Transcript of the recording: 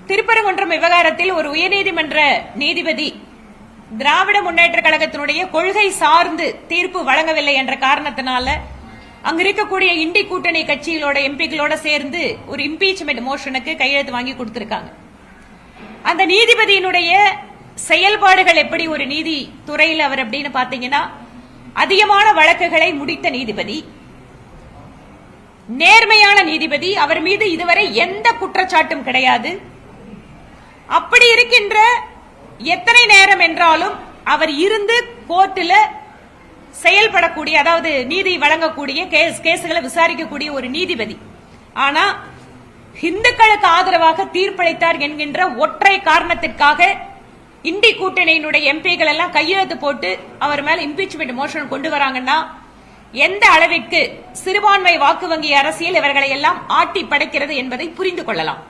திருப்பரங்குன்றம் விவகாரத்தில் ஒரு உயர்நீதிமன்ற நீதிபதி திராவிட முன்னேற்ற கழகத்தினுடைய கொள்கை சார்ந்து தீர்ப்பு வழங்கவில்லை என்ற காரணத்தினால அங்க இருக்கக்கூடிய இண்டி கூட்டணி கட்சிகளோட எம்பிக்களோட சேர்ந்து ஒரு இம்பீச்மெண்ட் மோஷனுக்கு கையெழுத்து வாங்கி கொடுத்திருக்காங்க. அந்த நீதிபதியினுடைய செயல்பாடுகள் எப்படி ஒரு நீதி துறையில் அவர் அப்படின்னு பாத்தீங்கன்னா, அதிகமான வழக்குகளை முடித்த நீதிபதி, நேர்மையான நீதிபதி, அவர் மீது இதுவரை எந்த குற்றச்சாட்டும் கிடையாது. அப்படி இருக்கின்ற எத்தனை நேரம் என்றாலும் அவர் இருந்து கோர்ட்டில் செயல்படக்கூடிய, அதாவது நீதி வழங்கக்கூடிய, கேசுகளை விசாரிக்கக்கூடிய ஒரு நீதிபதி. ஆனா இந்துக்களுக்கு ஆதரவாக தீர்ப்பளித்தார் என்கின்ற ஒற்றை காரணத்திற்காக இண்டி கூட்டணியினுடைய எம்பிக்கள் எல்லாம் கையெழுத்து போட்டு அவர் மேல இம்பீச்மெண்ட் மோஷன் கொண்டு வராங்கன்னா எந்த அளவிற்கு சிறுபான்மை வாக்கு வங்கி அரசியல் இவர்களை எல்லாம் ஆட்டி படைக்கிறது என்பதை புரிந்து கொள்ளலாம்.